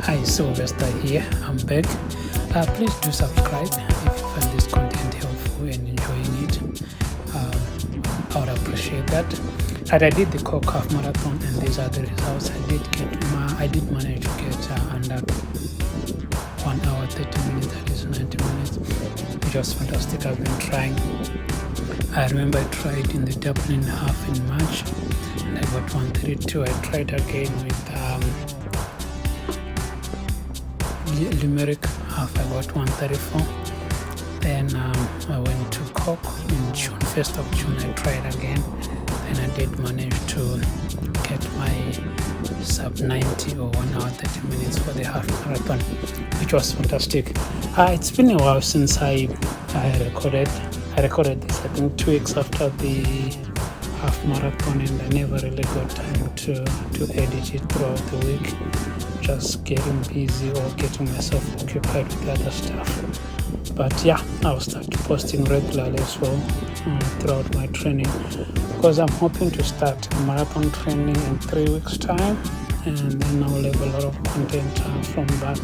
Hi, Sylvester here. I'm back. Please do subscribe if you find this content helpful and enjoying it. I would appreciate that. And I did the Cork Half Marathon, and these are the results. I did manage to get under 1 hour 30 minutes. That is 90 minutes, which was fantastic. I've been trying. I remember I tried in the Dublin half in March, and I got 132. I tried again with Limerick half. I got 134. Then I went to Cork in June, 1st of June. I tried again, and I did manage to get my sub 90 or 1 hour 30 minutes for the half marathon, which was fantastic. It's been a while since I recorded. I recorded this, I think, 2 weeks after the half marathon, and I never really got time to edit it throughout the week. Just getting busy or getting myself occupied with other stuff. But yeah, I'll start posting regularly as well throughout my training, because I'm hoping to start marathon training in 3 weeks time, and then I'll have a lot of content from that.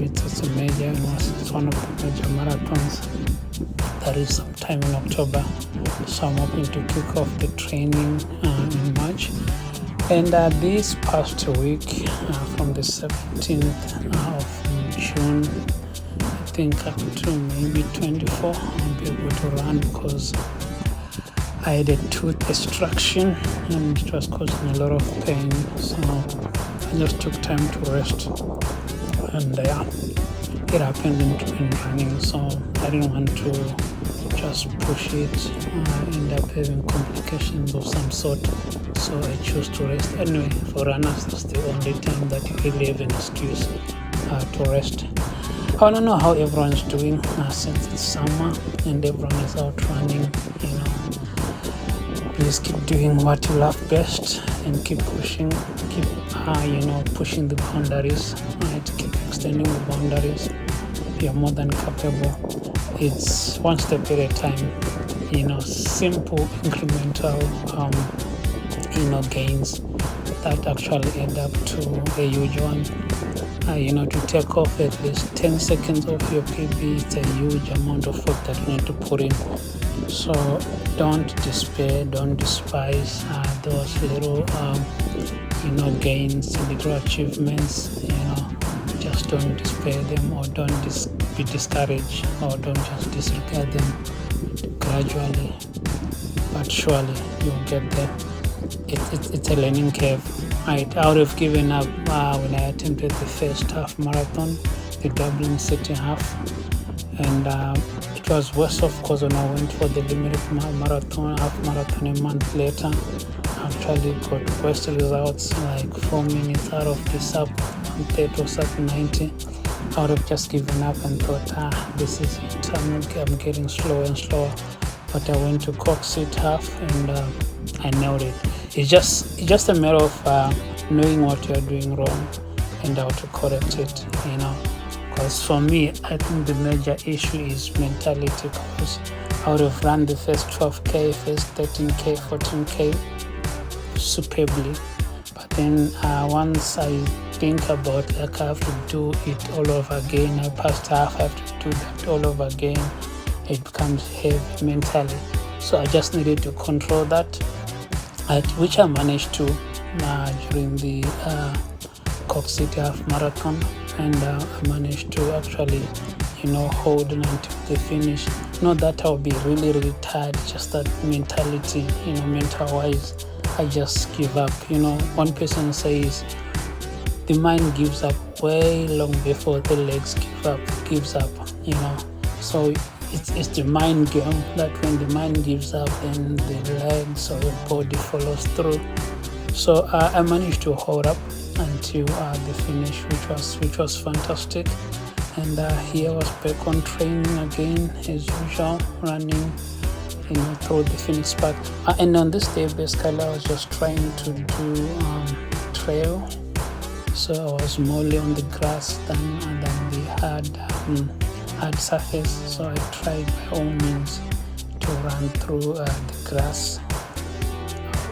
It's a major, it's one of the major marathons that is sometime in October, so I'm hoping to kick off the training in March. And this past week, from the 17th of June, I think up to maybe 24, I'll be able to run, because I had a tooth extraction and it was causing a lot of pain. So I just took time to rest, and it happened in running. So I didn't want to just push it, end up having complications of some sort. So I chose to rest. Anyway, for runners, that's the only time that you really have an excuse to rest. I don't know how everyone's doing since it's summer and everyone is out running. Please keep doing what you love best and keep pushing. Keep pushing the boundaries. Keep extending the boundaries. You're more than capable. It's one step at a time. Simple incremental gains that actually end up to a huge one. To take off at least 10 seconds off your PB, it's a huge amount of work that you need to put in. So don't despair, don't despise those little gains, little achievements. Just don't despair them, or don't be discouraged, or don't just disregard them. Gradually but surely you'll get there. It's a learning curve. I would have given up when I attempted the first half marathon, the Dublin City half, and it was worse off, because when I went for the Limerick half marathon a month later, I actually got worse results, like 4 minutes out of the sub 30 or sub 90. I would have just given up and thought, this is it. I'm getting slower and slower. But I went to Cork City half, and I nailed it. It's just a matter of knowing what you're doing wrong and how to correct it. Because for me, I think the major issue is mentality. Because I would have run the first 12k, first 13k, 14k superbly, but then once I think about I have to do it all over again, I passed half, I have to do that all over again. It becomes heavy mentally. So I just needed to control that, which I managed to during the Cork City half marathon, and I managed to actually hold on until the finish. Not that I'll be really, really tired, just that mentality, mental wise, I just give up. One person says the mind gives up way long before the legs gives up. So it's the mind game, that when the mind gives up, then the legs or your body follows through. So I managed to hold up until the finish, which was fantastic. And here I was back on training again as usual, running through the Phoenix Park. And on this day, basically, I was just trying to do trail. So I was mostly on the grass than the hard surface. So I tried by all means to run through the grass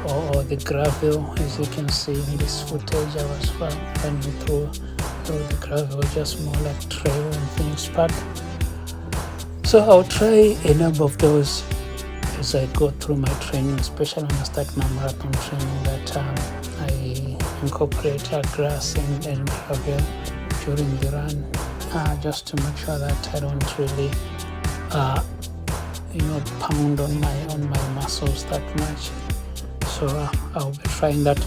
or the gravel. As you can see in this footage, I was running through the gravel, just more like trail and Phoenix Park. So I'll try a number of those as I go through my training, especially when I start my marathon training, that I incorporate grass and gravel during the run, just to make sure that I don't really pound on my muscles that much. So I'll be trying that.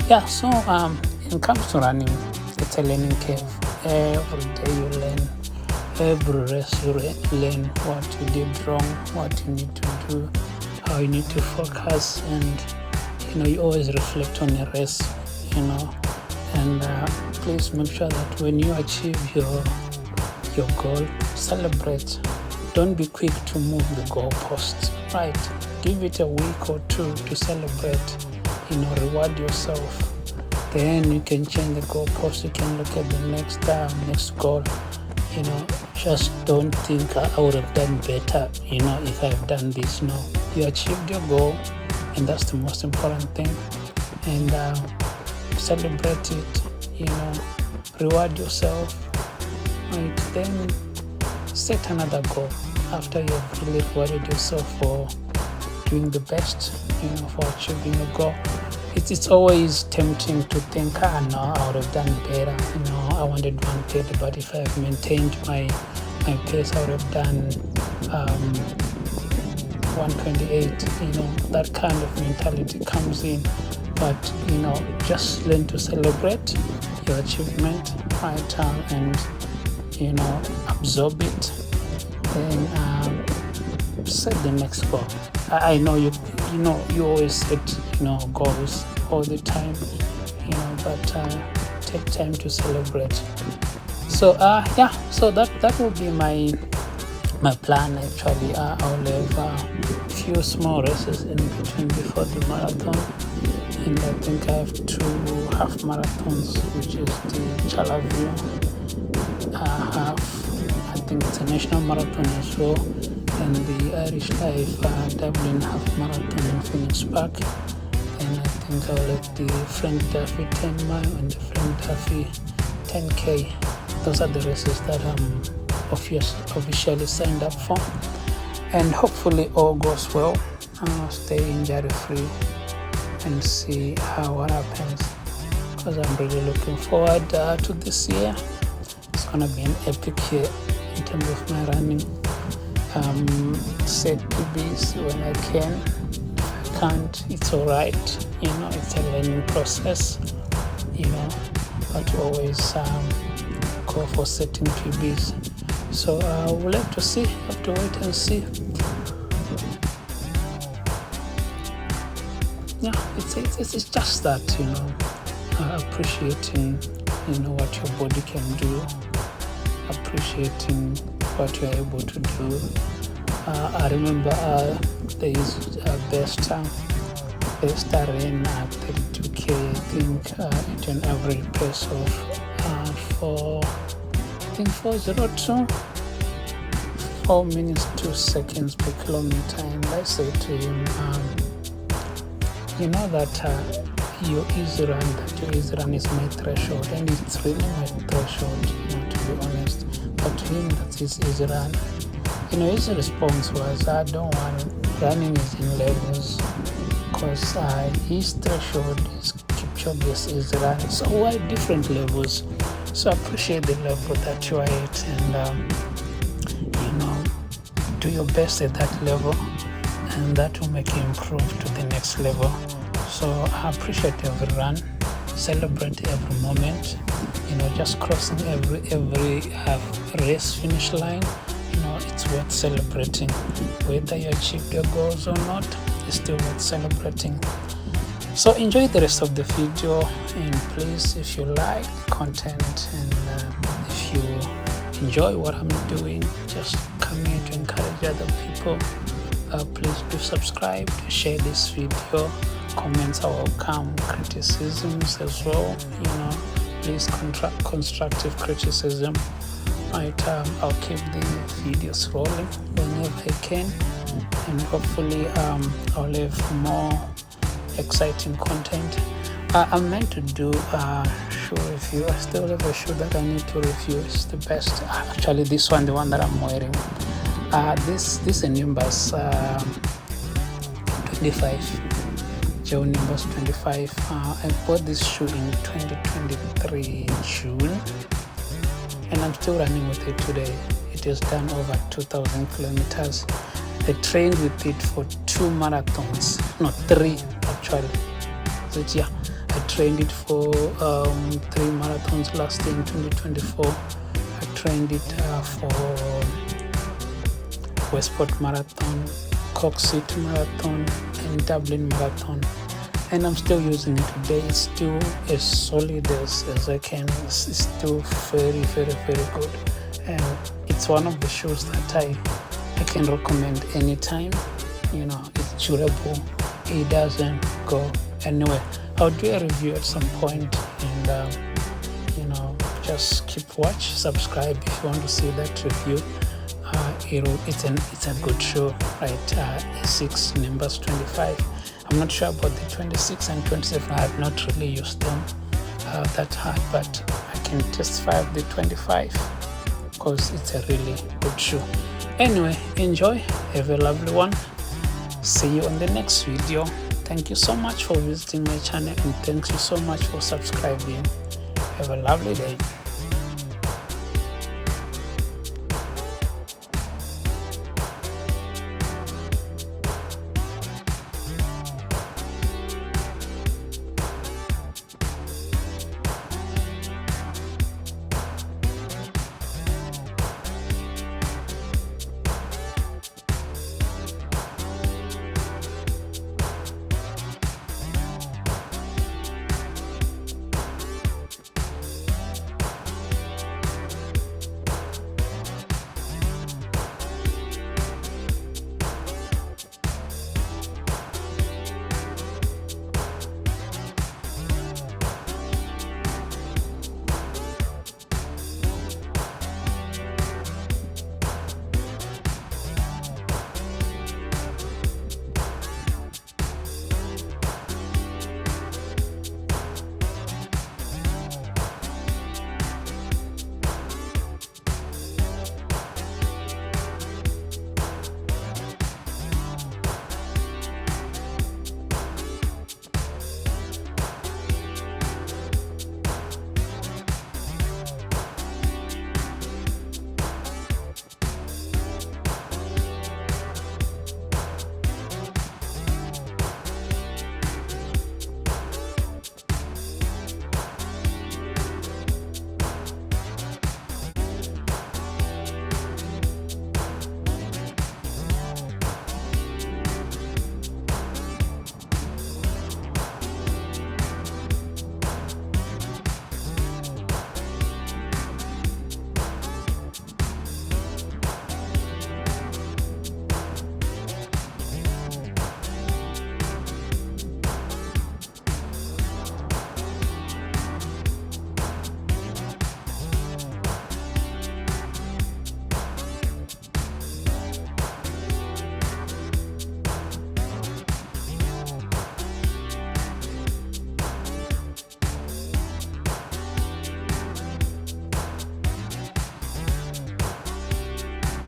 Yeah, so when it comes to running, it's a learning curve. Every day you learn, every race you learn what you did wrong, what you need to do, how you need to focus, and you always reflect on a race, and please make sure that when you achieve your goal, celebrate. Don't be quick to move the goalposts, right? Give it a week or two to celebrate, reward yourself. Then you can change the goalpost. You can look at the next goal. Just don't think I would have done better, if I've done this. No, you achieved your goal, and that's the most important thing. And celebrate it, reward yourself. Right? Then set another goal after you've really rewarded yourself for doing the best, for achieving a goal. It's always tempting to think, no, I would have done better. I wanted 130, but if I've maintained my pace, I would have done 128. That kind of mentality comes in. But just learn to celebrate your achievement, right? And absorb it, then set the next goal. I know you always set goals all the time, but take time to celebrate. So so that will be my plan actually. I'll have a few small races in between before the marathon, and I think I have 2 half marathons, which is the Charleville half. I think it's a national marathon as well, and the Irish Life Dublin half marathon in Phoenix Park. And I think I'll have the Frank Duffy 10 mile and the Frank Duffy 10K. Those are the races that I'm officially signed up for. And hopefully all goes well. I'll stay injury free and see what happens, because I'm really looking forward to this year. It's gonna be an epic year in terms of my running. Set PBs when I can. If I can't, it's alright. It's a learning process. But always go for setting PBs. So we'll have to see. Have to wait and see. Yeah, it's just that appreciating what your body can do, appreciating what you're able to do. I remember there is best ran at 32k, I think, at an average pace of 4:02, 4 minutes 2 seconds per kilometer. And I said to him, that your easy run is my threshold, and it's really my threshold, to be honest. But to him, that's his easy run. His response was, I don't want running is in levels, because his threshold is Kipchoge's easy run. So why different levels? So appreciate the level that you are at, and do your best at that level, and that will make you improve to the next level. So I appreciate every run, celebrate every moment. Just crossing every race finish line. It's worth celebrating. Whether you achieved your goals or not, it's still worth celebrating. So enjoy the rest of the video, and please, if you like the content and if you enjoy what I'm doing, just come here to encourage other people. Please do subscribe, share this video. Comments are welcome, criticisms as well. Please constructive criticism. Right, I'll keep the videos rolling whenever I can, and hopefully I'll have more exciting content. I meant to do a shoe review. I still have a shoe that I need to review. It's the best. Actually, this one, the one that I'm wearing. This is a Nimbus 25. Joe Nimbus 25. I bought this shoe in 2023 June, and I'm still running with it today. It has done over 2,000 kilometers. I trained with it for 2 marathons, not 3 actually. So yeah, I trained it for 3 marathons last year in 2024. I trained it for Westport Marathon, Cork City Marathon, and Dublin Marathon. And I'm still using it today. It's still as solid as I can. It's still very, very, very good. And it's one of the shoes that I can recommend anytime. You know, it's durable. It doesn't go anywhere. I'll do a review at some point, and you know, just keep watch, subscribe if you want to see that review. It's a good shoe, right? Asics Nimbus 25. I'm not sure about the 26 and 27. I have not really used them that hard, but I can testify of the 25 because it's a really good shoe. Anyway, enjoy. Have a lovely one. See you on the next video. Thank you so much for visiting my channel, and thank you so much for subscribing. Have a lovely day.